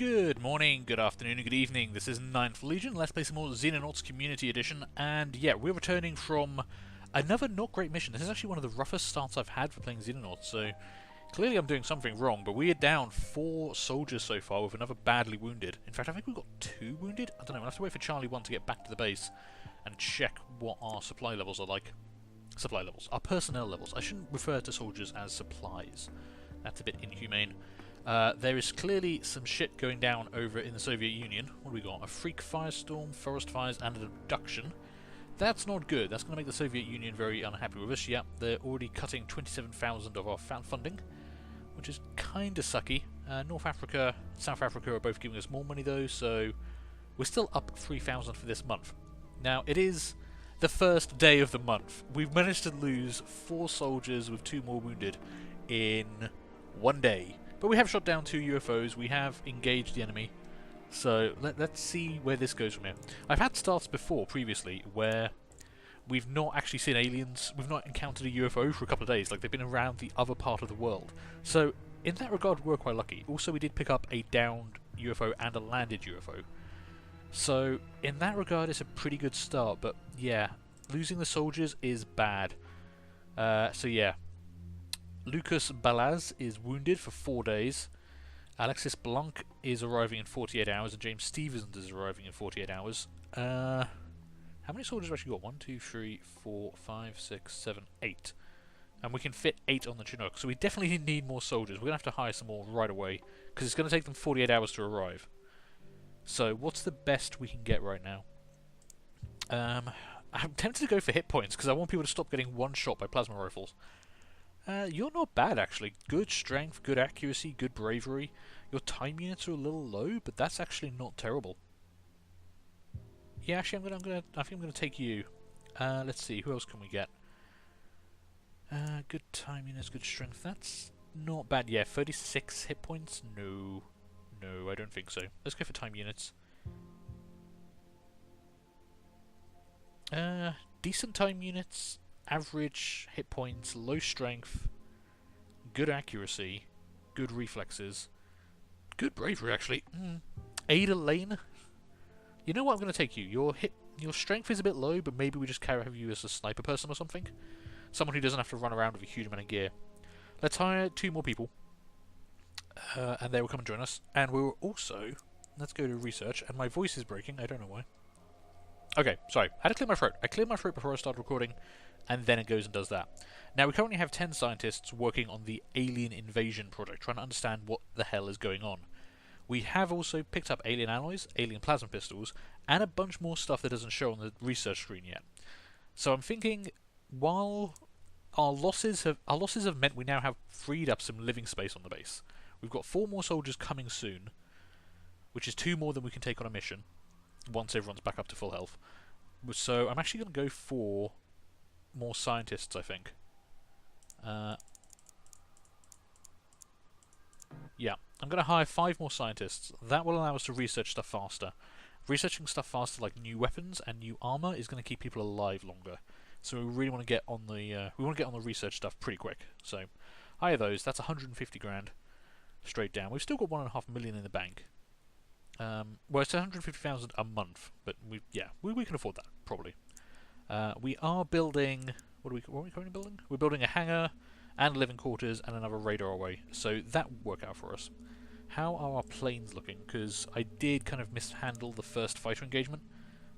Good morning, good afternoon, and good evening. This is Ninth Legion. Let's play some more Xenonauts Community Edition. And yeah, we're returning from another not great mission. This is actually one of the roughest starts I've had for playing Xenonauts, so clearly I'm doing something wrong. But we are down 4 soldiers so far with another badly wounded. In fact, I think we've got 2 wounded. I don't know, we'll have to wait for Charlie 1 to get back to the base and check what our supply levels are like. Supply levels. Our personnel levels. I shouldn't refer to soldiers as supplies. That's a bit inhumane. There is clearly some shit going down over in the Soviet Union. What do we got? A freak firestorm, forest fires, and an abduction. That's not good. That's going to make the Soviet Union very unhappy with us. Yep, they're already cutting 27,000 of our funding, which is kind of sucky. North Africa, South Africa are both giving us more money though, so we're still up 3,000 for this month. Now, it is the first day of the month. We've managed to lose 4 soldiers with 2 more wounded in 1 day. But we have shot down 2 UFOs, we have engaged the enemy, so let's see where this goes from here. I've had starts before, previously, where we've not actually seen aliens, we've not encountered a UFO for a couple of days, like they've been around the other part of the world. So, in that regard, we're quite lucky. Also, we did pick up a downed UFO and a landed UFO. So, in that regard, it's a pretty good start, but yeah, losing the soldiers is bad. So yeah. Lucas Balaz is wounded for 4 days. Alexis Blanc is arriving in 48 hours, and James Stevens is arriving in 48 hours. How many soldiers have we actually got? 1, 2, 3, 4, 5, 6, 7, 8. And we can fit 8 on the Chinook, so we definitely need more soldiers. We're going to have to hire some more right away, because it's going to take them 48 hours to arrive. So, what's the best we can get right now? I'm tempted to go for hit points, because I want people to stop getting one-shot by plasma rifles. You're not bad, actually. Good strength, good accuracy, good bravery. Your time units are a little low, but that's actually not terrible. Yeah, actually, I think I'm gonna take you. Let's see, who else can we get? Good time units, good strength. That's not bad. Yeah, 36 hit points. No, I don't think so. Let's go for time units. Decent time units. Average hit points, low strength, good accuracy, good reflexes, good bravery actually. Ada Lane. You know what, I'm going to take you. Your strength is a bit low, but maybe we just have you as a sniper person or something. Someone who doesn't have to run around with a huge amount of gear. Let's hire 2 more people, and they will come and join us. And we will also, let's go to research. And my voice is breaking. I don't know why. Okay, sorry. I had to clear my throat. I cleared my throat before I started recording, and then it goes and does that. Now, we currently have 10 scientists working on the alien invasion project, trying to understand what the hell is going on. We have also picked up alien alloys, alien plasma pistols, and a bunch more stuff that doesn't show on the research screen yet. So I'm thinking, while our losses have meant we now have freed up some living space on the base. We've got 4 more soldiers coming soon, which is 2 more than we can take on a mission, once everyone's back up to full health. So I'm actually going to go for more scientists, I think. Yeah, I'm going to hire 5 more scientists. That will allow us to research stuff faster. Researching stuff faster, like new weapons and new armor, is going to keep people alive longer. So we really want to get on the research stuff pretty quick. So hire those. That's 150 grand straight down. We've still got 1.5 million in the bank. Well, it's 150,000 a month, but we can afford that probably. We are building. What are we currently building? We're building a hangar and living quarters and another radar array, so that will work out for us. How are our planes looking? Because I did kind of mishandle the first fighter engagement,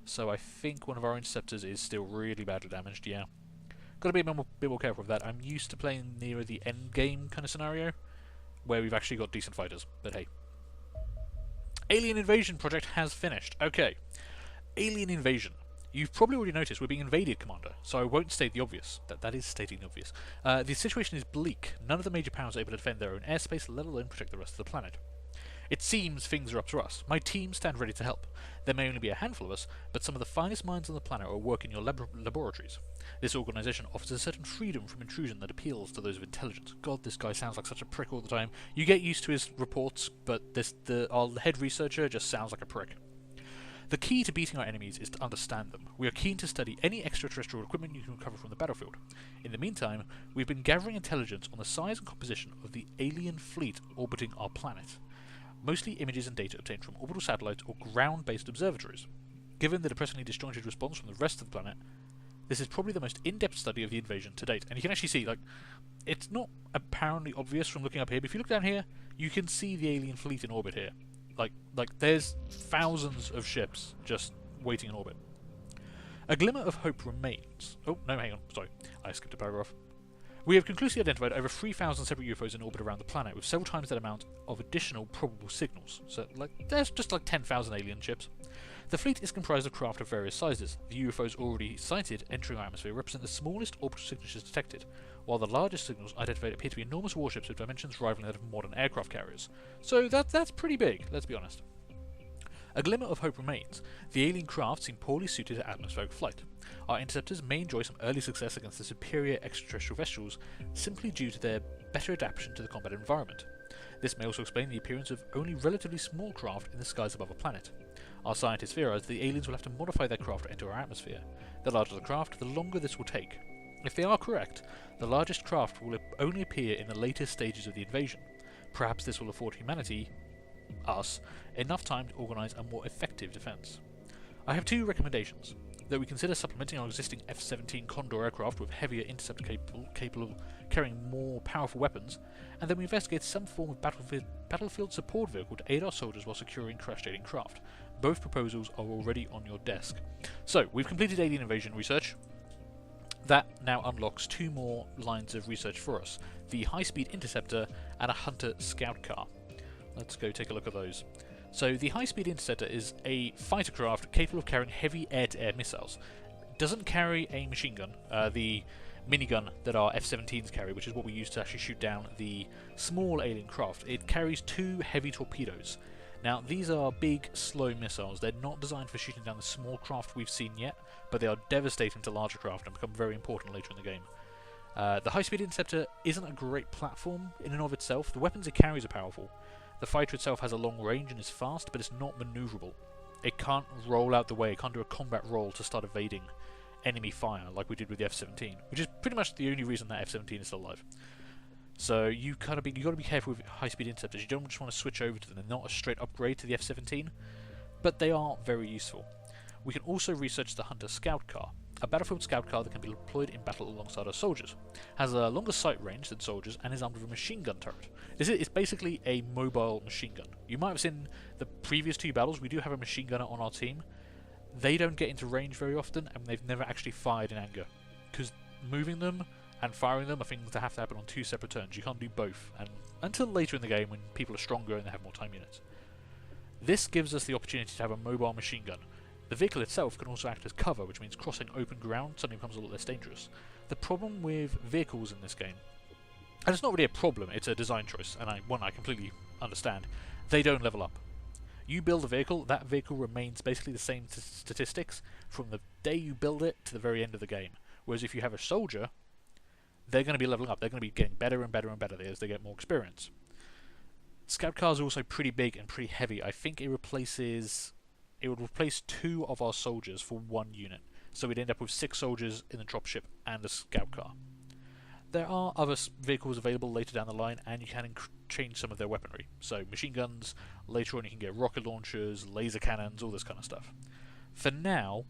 so I think one of our interceptors is still really badly damaged. Yeah, got to be a bit more careful with that. I'm used to playing nearer the end game kind of scenario, where we've actually got decent fighters. But hey. Alien Invasion project has finished. Okay. Alien Invasion. You've probably already noticed we're being invaded, Commander, so I won't state the obvious. That is stating the obvious. The situation is bleak. None of the major powers are able to defend their own airspace, let alone protect the rest of the planet. It seems things are up to us. My team stand ready to help. There may only be a handful of us, but some of the finest minds on the planet are working in your laboratories. This organisation offers a certain freedom from intrusion that appeals to those of intelligence. God, this guy sounds like such a prick all the time. You get used to his reports, but our head researcher just sounds like a prick. The key to beating our enemies is to understand them. We are keen to study any extraterrestrial equipment you can recover from the battlefield. In the meantime, we've been gathering intelligence on the size and composition of the alien fleet orbiting our planet. mostly images and data obtained from orbital satellites or ground-based observatories. Given the depressingly disjointed response from the rest of the planet, this is probably the most in-depth study of the invasion to date. And you can actually see, like, it's not apparently obvious from looking up here, but if you look down here, you can see the alien fleet in orbit here. Like there's thousands of ships just waiting in orbit. A glimmer of hope remains. Oh, no, hang on. Sorry. I skipped a paragraph. We have conclusively identified over 3,000 separate UFOs in orbit around the planet, with several times that amount of additional probable signals. So, there's just like 10,000 alien ships. The fleet is comprised of craft of various sizes. The UFOs already sighted entering our atmosphere represent the smallest orbital signatures detected, while the largest signals identified appear to be enormous warships with dimensions rivaling that of modern aircraft carriers. So that's pretty big, let's be honest. A glimmer of hope remains. The alien craft seem poorly suited to atmospheric flight. Our interceptors may enjoy some early success against the superior extraterrestrials simply due to their better adaptation to the combat environment. This may also explain the appearance of only relatively small craft in the skies above a planet. Our scientists theorize the aliens will have to modify their craft to enter our atmosphere. The larger the craft, the longer this will take. If they are correct, the largest craft will only appear in the latest stages of the invasion. Perhaps this will afford humanity, us, enough time to organise a more effective defence. I have two recommendations: that we consider supplementing our existing F-17 Condor aircraft with heavier interceptor capable of carrying more powerful weapons, and that we investigate some form of battlefield support vehicle to aid our soldiers while securing crashed alien craft. Both proposals are already on your desk. So, we've completed alien invasion research. That now unlocks two more lines of research for us: the high-speed interceptor and a Hunter scout car. Let's go take a look at those. So the high-speed interceptor is a fighter craft capable of carrying heavy air-to-air missiles. It doesn't carry a machine gun, the minigun that our F-17s carry, which is what we use to actually shoot down the small alien craft. It carries two heavy torpedoes. Now these are big, slow missiles. They're not designed for shooting down the small craft we've seen yet, but they are devastating to larger craft and become very important later in the game. The high-speed interceptor isn't a great platform in and of itself. The weapons it carries are powerful. The fighter itself has a long range and is fast, but it's not manoeuvrable. It can't roll out the way, it can't do a combat roll to start evading enemy fire like we did with the F-17, which is pretty much the only reason that F-17 is still alive. So you got to be careful with high-speed interceptors. You don't just want to switch over to them. They're not a straight upgrade to the F-17, but they are very useful. We can also research the Hunter scout car, a battlefield scout car that can be deployed in battle alongside our soldiers. Has a longer sight range than soldiers and is armed with a machine gun turret. It's basically a mobile machine gun. You might have seen the previous two battles. We do have a machine gunner on our team. They don't get into range very often, and they've never actually fired in anger, because moving them and firing them are things that have to happen on two separate turns. You can't do both, and until later in the game when people are stronger and they have more time units. This gives us the opportunity to have a mobile machine gun. The vehicle itself can also act as cover, which means crossing open ground suddenly becomes a lot less dangerous. The problem with vehicles in this game, and it's not really a problem, it's a design choice, and I completely understand, they don't level up. You build a vehicle, that vehicle remains basically the same statistics from the day you build it to the very end of the game. Whereas if you have a soldier, they're going to be leveling up, they're going to be getting better and better and better as they get more experience. Scout cars are also pretty big and pretty heavy. I think it would replace 2 of our soldiers for 1 unit, so we'd end up with 6 soldiers in the dropship and a scout car. There are other vehicles available later down the line, and you can change some of their weaponry. So machine guns, later on you can get rocket launchers, laser cannons, all this kind of stuff. For now,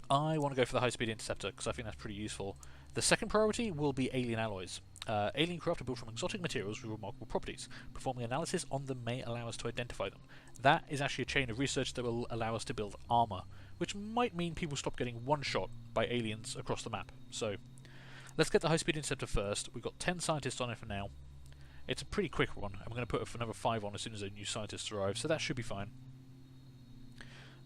I want to go for the high-speed interceptor, because I think that's pretty useful. The second priority will be alien alloys. Alien craft are built from exotic materials with remarkable properties. Performing analysis on them may allow us to identify them. That is actually a chain of research that will allow us to build armour, which might mean people stop getting one-shot by aliens across the map. So, let's get the high-speed interceptor first. We've got 10 scientists on it for now. It's a pretty quick one. I'm going to put another 5 on as soon as the new scientists arrive, so that should be fine.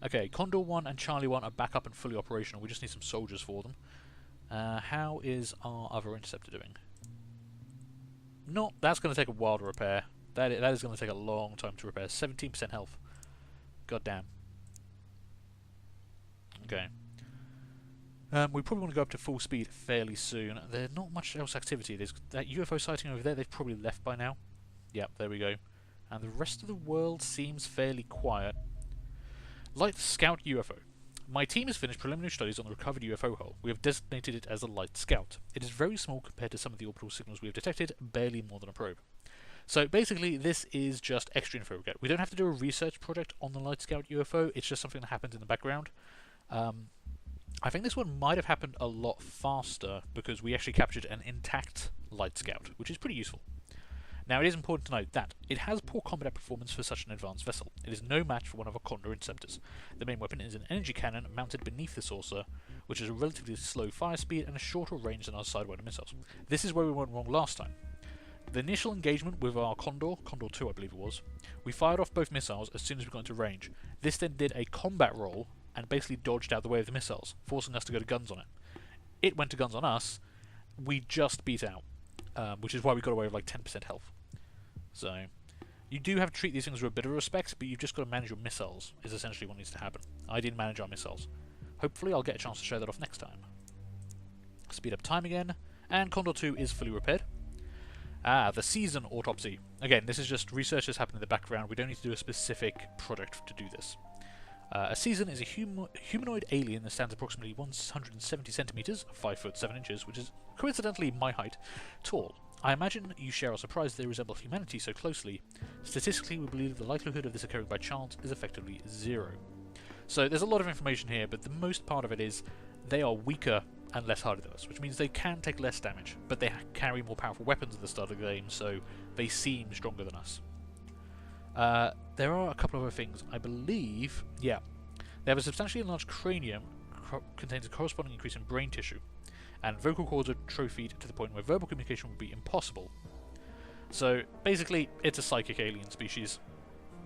Okay, Condor 1 and Charlie 1 are back up and fully operational. We just need some soldiers for them. How is our other interceptor doing? That's going to take a while to repair. That is going to take a long time to repair. 17% health. God damn. Okay. We probably want to go up to full speed fairly soon. There's not much else activity. There's that UFO sighting over there. They've probably left by now. Yep, there we go. And the rest of the world seems fairly quiet. Light Scout UFO. My team has finished preliminary studies on the recovered UFO hull. We have designated it as a Light Scout. It is very small compared to some of the orbital signals we have detected, barely more than a probe. So basically, this is just extra info we get. We don't have to do a research project on the Light Scout UFO, it's just something that happens in the background. I think this one might have happened a lot faster because we actually captured an intact Light Scout, which is pretty useful. Now, it is important to note that it has poor combat performance for such an advanced vessel. It is no match for one of our Condor Interceptors. The main weapon is an energy cannon mounted beneath the saucer, which has a relatively slow fire speed and a shorter range than our Sidewinder missiles. This is where we went wrong last time. The initial engagement with our Condor 2 I believe it was, we fired off both missiles as soon as we got into range. This then did a combat roll and basically dodged out the way of the missiles, forcing us to go to guns on it. It went to guns on us, we just beat out, which is why we got away with like 10% health. So, you do have to treat these things with a bit of respect, but you've just got to manage your missiles, is essentially what needs to happen. I didn't manage our missiles. Hopefully I'll get a chance to show that off next time. Speed up time again, and Condor 2 is fully repaired. The season autopsy. Again, this is just research that's happening in the background. We don't need to do a specific project to do this. A season is a humanoid alien that stands approximately 170 centimeters, 5 foot 7 inches, which is coincidentally my height, tall. I imagine you share our surprise that they resemble humanity so closely. Statistically, we believe the likelihood of this occurring by chance is effectively 0. So there's a lot of information here, but the most part of it is they are weaker and less hardy than us, which means they can take less damage, but they carry more powerful weapons at the start of the game, so they seem stronger than us. There are a couple of other things. I believe, yeah, they have a substantially enlarged cranium, contains a corresponding increase in brain tissue, and vocal cords are trophied to the point where verbal communication would be impossible. So basically, it's a psychic alien species.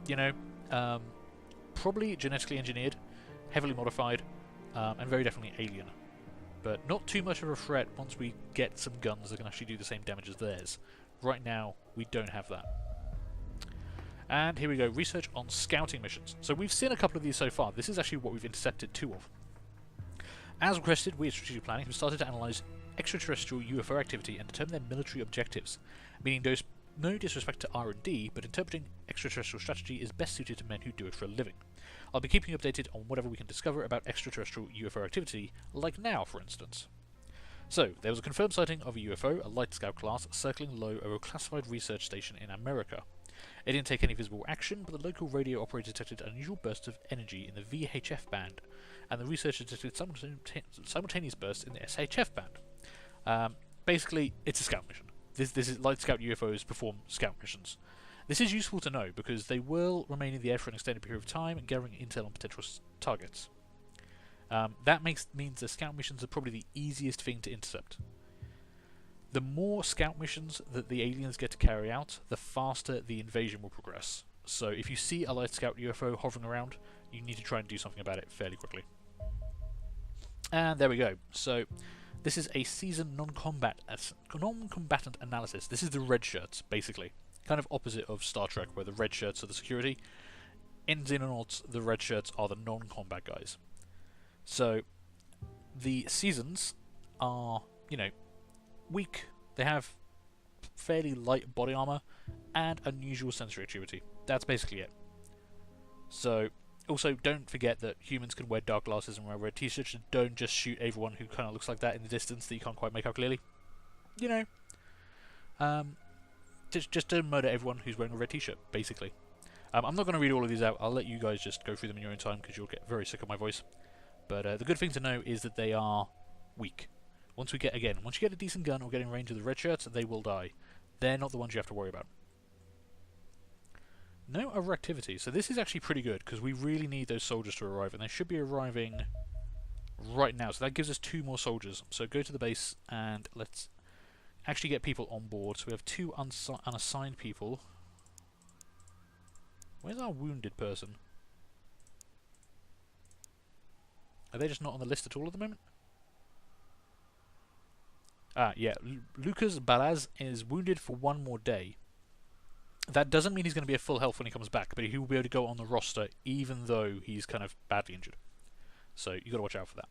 You know, probably genetically engineered, heavily modified, and very definitely alien. But not too much of a threat once we get some guns that can actually do the same damage as theirs. Right now, we don't have that. And here we go, research on scouting missions. So we've seen a couple of these so far. This is actually what we've intercepted 2 of. As requested, we at Strategic Planning have started to analyse extraterrestrial UFO activity and determine their military objectives, meaning those no disrespect to R&D, but interpreting extraterrestrial strategy is best suited to men who do it for a living. I'll be keeping you updated on whatever we can discover about extraterrestrial UFO activity, like now, for instance. So, there was a confirmed sighting of a UFO, a Light Scout class, circling low over a classified research station in America. It didn't take any visible action, but the local radio operator detected unusual bursts of energy in the VHF band, and the researchers detected simultaneous bursts in the SHF band. Basically, it's a scout mission. This is Light Scout UFOs perform scout missions. This is useful to know because they will remain in the air for an extended period of time, gathering intel on potential targets. That means the scout missions are probably the easiest thing to intercept. The more scout missions that the aliens get to carry out, the faster the invasion will progress. So if you see a Light Scout UFO hovering around, you need to try and do something about it fairly quickly. And there we go. So this is a season non-combatant analysis. This is the red shirts, basically. Kind of opposite of Star Trek, where the red shirts are the security. In Xenonauts, the red shirts are the non-combat guys. So the seasons are, you know, weak. They have fairly light body armor and unusual sensory acuity. That's basically it. So also don't forget that humans can wear dark glasses and wear red t-shirts, and don't just shoot everyone who kind of looks like that in the distance that you can't quite make out clearly. You know, just don't murder everyone who's wearing a red t-shirt, basically. I'm not going to read all of these out. I'll let you guys just go through them in your own time because you'll get very sick of my voice. But the good thing to know is that they are weak. Once you get a decent gun or get in range of the red shirts, they will die. They're not the ones you have to worry about. No other activity. So this is actually pretty good because we really need those soldiers to arrive, and they should be arriving right now. So that gives us 2 more soldiers. So go to the base and let's actually get people on board. So we have 2 unassigned people. Where's our wounded person? Are they just not on the list at all at the moment? Yeah, Lucas Balaz is wounded for 1 more day. That doesn't mean he's going to be at full health when he comes back, but he will be able to go on the roster even though he's kind of badly injured. So you've got to watch out for that.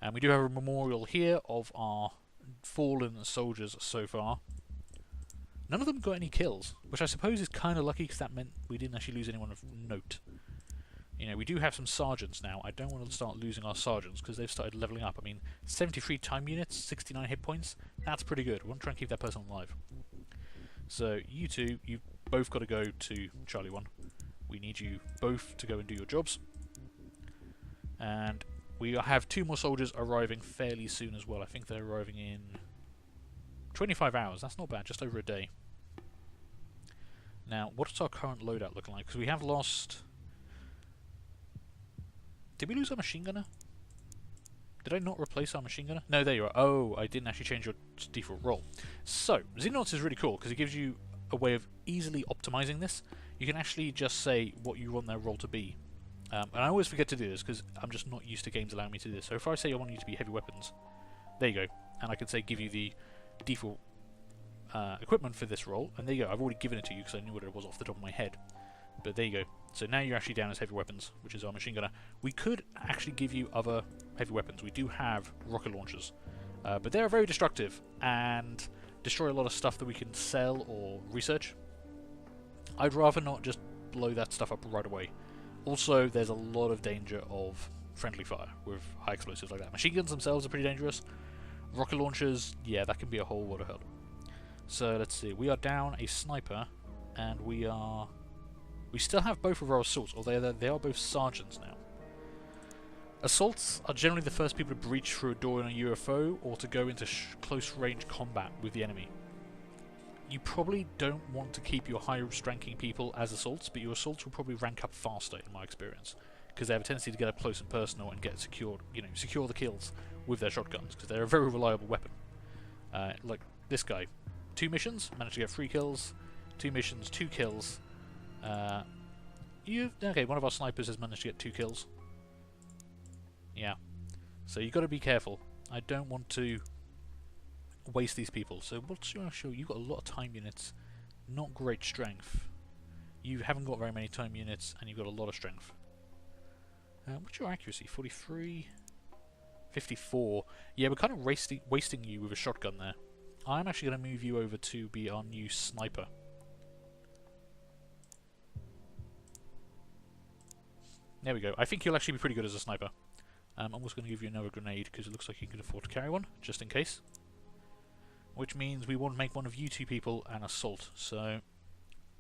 And we do have a memorial here of our fallen soldiers so far. None of them got any kills, which I suppose is kind of lucky because that meant we didn't actually lose anyone of note. You know, we do have some sergeants now. I don't want to start losing our sergeants because they've started leveling up. I mean, 73 time units, 69 hit points. That's pretty good. We want to try and keep that person alive. So you two, you've both got to go to Charlie 1. We need you both to go and do your jobs. And we have 2 more soldiers arriving fairly soon as well. I think they're arriving in 25 hours. That's not bad, just over a day. Now, what's our current loadout looking like? Because we have lost... Did we lose our machine gunner? Did I not replace our machine gunner? No, there you are. Oh, I didn't actually change your default role. So, Xenonauts is really cool because it gives you a way of easily optimizing this. You can actually just say what you want their role to be. And I always forget to do this because I'm just not used to games allowing me to do this. So if I say I want you to be heavy weapons, there you go. And I can say give you the default equipment for this role. And there you go. I've already given it to you because I knew what it was off the top of my head. But there you go. So now you're actually down as heavy weapons, which is our machine gunner. We could actually give you other heavy weapons. We do have rocket launchers. But they're very destructive and destroy a lot of stuff that we can sell or research. I'd rather not just blow that stuff up right away. Also, there's a lot of danger of friendly fire with high explosives like that. Machine guns themselves are pretty dangerous. Rocket launchers, yeah, that can be a whole lot of hell. So let's see, we are down a sniper, and we still have both of our assaults, although they are both sergeants now. Assaults are generally the first people to breach through a door in a UFO or to go into close range combat with the enemy. You probably don't want to keep your highest ranking people as assaults, but your assaults will probably rank up faster in my experience, because they have a tendency to get up close and personal and get secured, secure the kills with their shotguns, because they're a very reliable weapon. Like this guy, 2 missions, managed to get 3 kills, 2 missions, 2 kills. Okay, one of our snipers has managed to get 2 kills. Yeah, so you've got to be careful. I don't want to waste these people. So what's your actual... You've got a lot of time units, not great strength. You haven't got very many time units, and you've got a lot of strength. What's your accuracy? 43? 54. Yeah, we're kind of wasting you with a shotgun there. I'm actually going to move you over to be our new sniper. There we go. I think you'll actually be pretty good as a sniper. I'm also going to give you another grenade, because it looks like you can afford to carry one, just in case. Which means we want to make one of you 2 people an assault. So,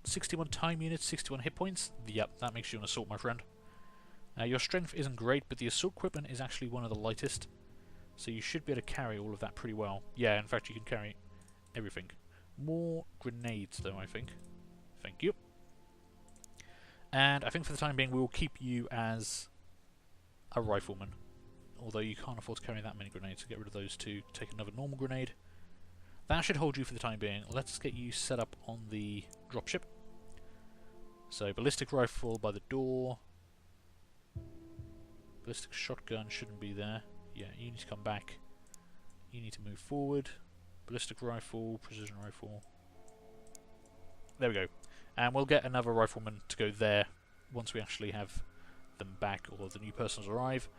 61 time units, 61 hit points. Yep, that makes you an assault, my friend. Your strength isn't great, but the assault equipment is actually one of the lightest. So you should be able to carry all of that pretty well. Yeah, in fact, you can carry everything. More grenades, though, I think. Thank you. And I think for the time being, we will keep you as a rifleman. Although you can't afford to carry that many grenades, so get rid of those 2. Take another normal grenade. That should hold you for the time being. Let's get you set up on the dropship. So, ballistic rifle by the door. Ballistic shotgun shouldn't be there. Yeah, you need to come back. You need to move forward. Ballistic rifle, precision rifle. There we go. And we'll get another rifleman to go there once we actually have them back or the new persons arrive.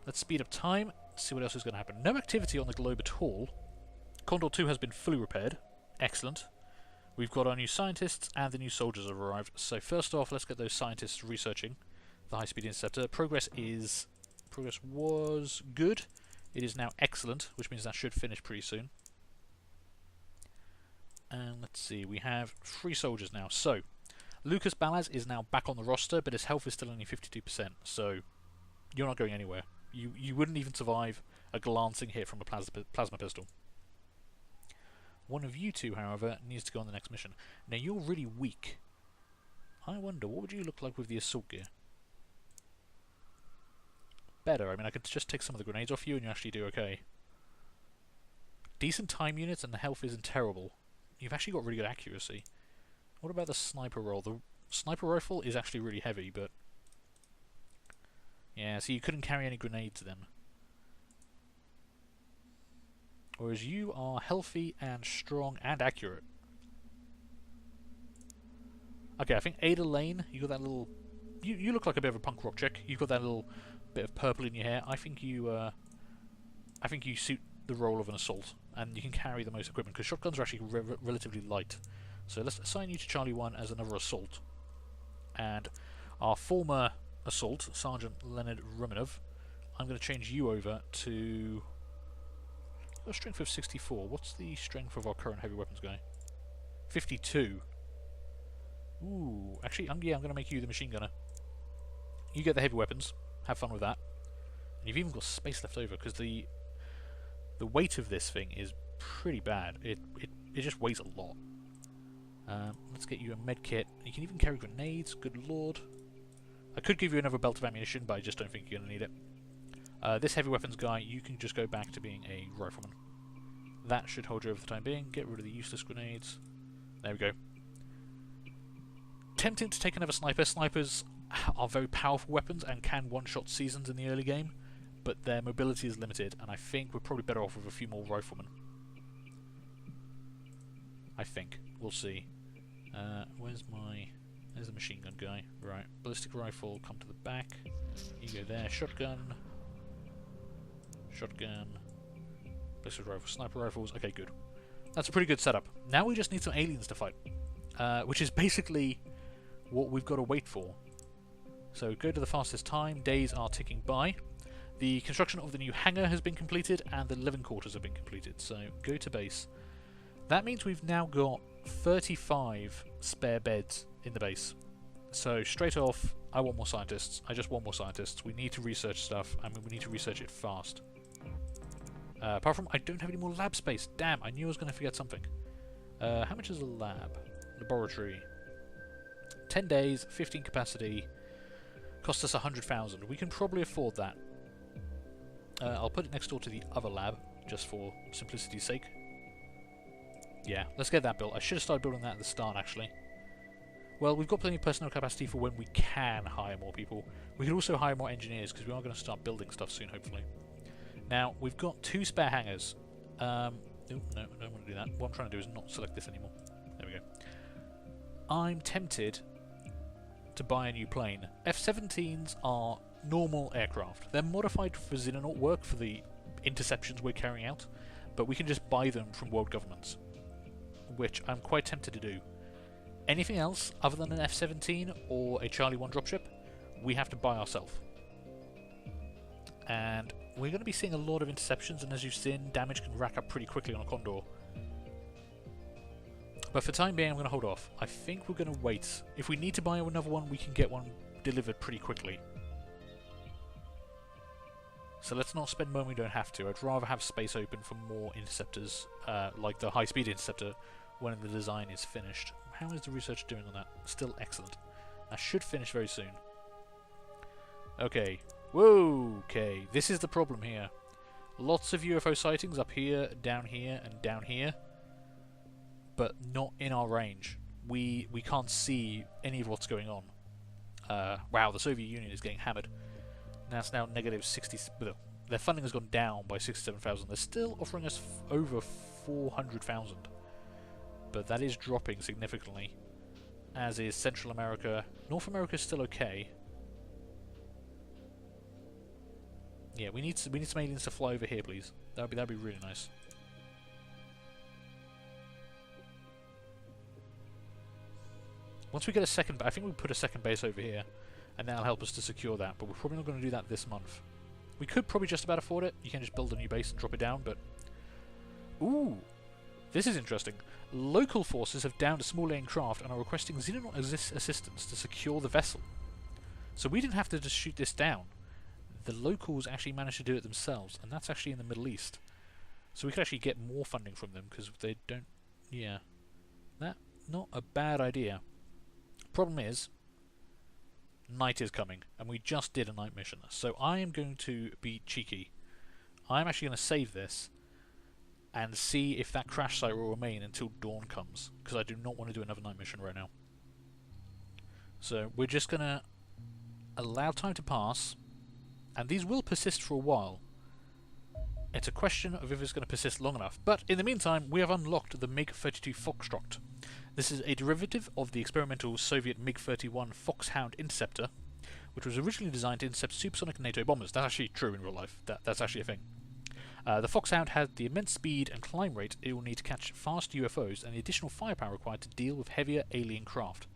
Let's speed up time, see what else is going to happen. No activity on the globe at all. Condor 2 has been fully repaired. Excellent. We've got our new scientists and the new soldiers have arrived. So first off, let's get those scientists researching the high-speed interceptor. Progress was good. It is now excellent, which means that should finish pretty soon. And let's see, we have 3 soldiers now. So, Lucas Balaz is now back on the roster, but his health is still only 52%, so you're not going anywhere. You wouldn't even survive a glancing hit from a plasma pistol. One of you 2, however, needs to go on the next mission. Now, you're really weak. I wonder, what would you look like with the assault gear? Better. I mean, I could just take some of the grenades off you and you actually do okay. Decent time units and the health isn't terrible. You've actually got really good accuracy. What about the sniper role? The sniper rifle is actually really heavy, but... Yeah, so you couldn't carry any grenades then. Whereas you are healthy and strong and accurate. Okay, I think Ada Lane, you got that little... You look like a bit of a punk rock chick. You've got that little bit of purple in your hair. I think you suit the role of an assault, and you can carry the most equipment, because shotguns are actually relatively light. So let's assign you to Charlie 1 as another assault. And our former assault, Sergeant Leonard Romanov, I'm going to change you over to a strength of 64. What's the strength of our current heavy weapons guy? 52. Ooh, actually, yeah, I'm going to make you the machine gunner. You get the heavy weapons. Have fun with that. And you've even got space left over, because the weight of this thing is pretty bad. It just weighs a lot. Let's get you a med kit. You can even carry grenades, good lord. I could give you another belt of ammunition, but I just don't think you're going to need it. This heavy weapons guy, you can just go back to being a rifleman. That should hold you over for the time being. Get rid of the useless grenades. There we go. Tempting to take another sniper. Snipers are very powerful weapons and can one-shot seasons in the early game, but their mobility is limited, and I think we're probably better off with a few more riflemen. I think. We'll see. Where's the machine gun guy? Right. Ballistic rifle, come to the back. You go there. Shotgun. Shotgun. Ballistic rifle, sniper rifles. Okay, good. That's a pretty good setup. Now we just need some aliens to fight, which is basically what we've got to wait for. So go to the fastest time. Days are ticking by. The construction of the new hangar has been completed, and the living quarters have been completed. So go to base. That means we've now got 35 spare beds in the base. So straight off, I want more scientists. I just want more scientists. We need to research stuff. I mean, we need to research it fast. Apart from, I don't have any more lab space. Damn, I knew I was going to forget something. How much is a lab? Laboratory. 10 days, 15 capacity. Cost us 100,000. We can probably afford that. I'll put it next door to the other lab, just for simplicity's sake. Yeah, let's get that built. I should have started building that at the start, actually. Well, we've got plenty of personnel capacity for when we can hire more people. We could also hire more engineers, because we are going to start building stuff soon, hopefully. Now, we've got 2 spare hangars. Oh, no, I don't want to do that. What I'm trying to do is not select this anymore. There we go. I'm tempted to buy a new plane. F-17s are normal aircraft. They're modified for Xenonaut work for the interceptions we're carrying out, but we can just buy them from world governments, which I'm quite tempted to do. Anything else other than an F-17 or a Charlie 1 dropship, we have to buy ourselves. And we're going to be seeing a lot of interceptions, and as you've seen, damage can rack up pretty quickly on a Condor. But for the time being, I'm going to hold off. I think we're going to wait. If we need to buy another one, we can get one delivered pretty quickly. So let's not spend money we don't have to. I'd rather have space open for more interceptors, like the high-speed interceptor, when the design is finished. How is the research doing on that? Still excellent. That should finish very soon. Okay. Whoa, okay. This is the problem here. Lots of UFO sightings up here, and down here. But not in our range. We can't see any of what's going on. Wow, the Soviet Union is getting hammered. That's now negative 60... Their funding has gone down by 67,000. They're still offering us over 400,000. But that is dropping significantly. As is Central America. North America is still okay. Yeah, we need some aliens to fly over here, please. That'd be really nice. Once we get a second... I think we'll put a second base over here. And that'll help us to secure that, but we're probably not going to do that this month. We could probably just about afford it. You can just build a new base and drop it down, but... Ooh! This is interesting. Local forces have downed a small alien craft and are requesting Xenonaut assistance to secure the vessel. So we didn't have to just shoot this down. The locals actually managed to do it themselves, and that's actually in the Middle East. So we could actually get more funding from them, because they don't... Yeah. That, not a bad idea. Problem is... Night is coming, and we just did a night mission, so I am going to be cheeky. I'm actually going to save this and see if that crash site will remain until dawn comes, because I do not want to do another night mission right now. So we're just going to allow time to pass, and these will persist for a while. It's a question of if it's going to persist long enough, but in the meantime we have unlocked the MiG-32 Foxtrot. This is a derivative of the experimental Soviet MiG-31 Foxhound Interceptor, which was originally designed to intercept supersonic NATO bombers. That's actually true in real life. That's actually a thing. The Foxhound had the immense speed and climb rate it will need to catch fast UFOs and the additional firepower required to deal with heavier alien craft.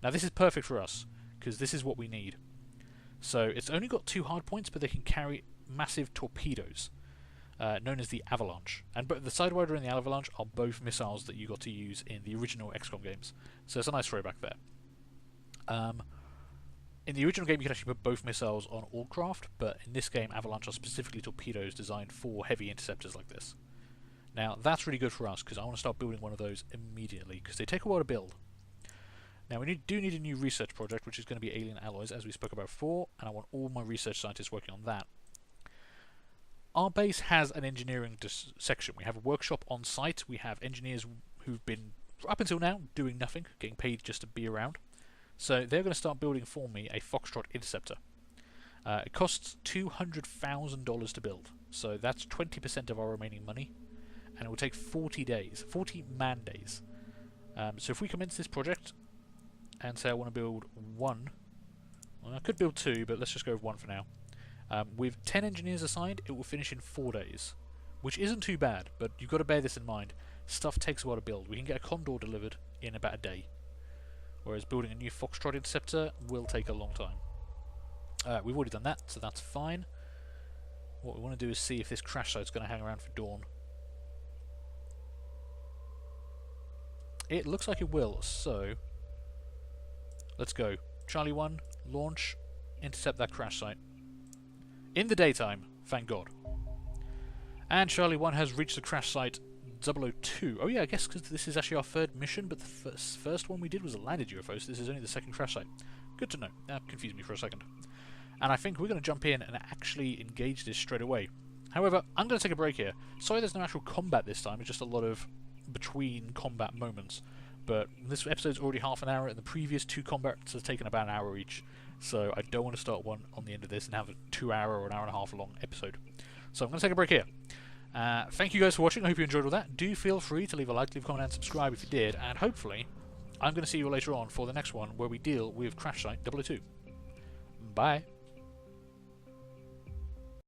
Now this is perfect for us, because this is what we need. So it's only got 2 hard points, but they can carry massive torpedoes. known as the Avalanche. And the Sidewinder and the Avalanche are both missiles that you got to use in the original XCOM games. So it's a nice throwback there. In the original game, you could actually put both missiles on all craft, but in this game, Avalanche are specifically torpedoes designed for heavy interceptors like this. Now, that's really good for us, because I want to start building one of those immediately, because they take a while to build. Now, we do need a new research project, which is going to be alien alloys, as we spoke about before, and I want all my research scientists working on that. Our base has an engineering section. We have a workshop on site. We have engineers who've been, up until now, doing nothing, getting paid just to be around. So they're going to start building for me a Foxtrot Interceptor. It costs $200,000 to build, so that's 20% of our remaining money, and it will take 40 days, 40 man days. So if we commence this project and say I want to build one, well, I could build two, but let's just go with one for now. With 10 engineers assigned, it will finish in 4 days, which isn't too bad, but you've got to bear this in mind. Stuff takes a while to build. We can get a Condor delivered in about a day, whereas building a new Foxtrot Interceptor will take a long time. We've already done that, so that's fine. What we want to do is see if this crash site's going to hang around for dawn. It looks like it will, so let's go. Charlie 1, launch, intercept that crash site. In the daytime, thank God. And Charlie 1 has reached the crash site 002. Oh yeah, I guess because this is actually our third mission, but the first one we did was a landed UFO, so this is only the second crash site. Good to know. That confused me for a second. And I think we're going to jump in and actually engage this straight away. However, I'm going to take a break here. Sorry there's no actual combat this time, it's just a lot of between combat moments. But this episode's already half an hour, and the previous 2 combats have taken about an hour each. So I don't want to start one on the end of this and have a 2-hour or an hour and a half long episode. So I'm going to take a break here. Thank you guys for watching. I hope you enjoyed all that. Do feel free to leave a like, leave a comment, and subscribe if you did. And hopefully, I'm going to see you later on for the next one where we deal with Crash Site 002. Bye.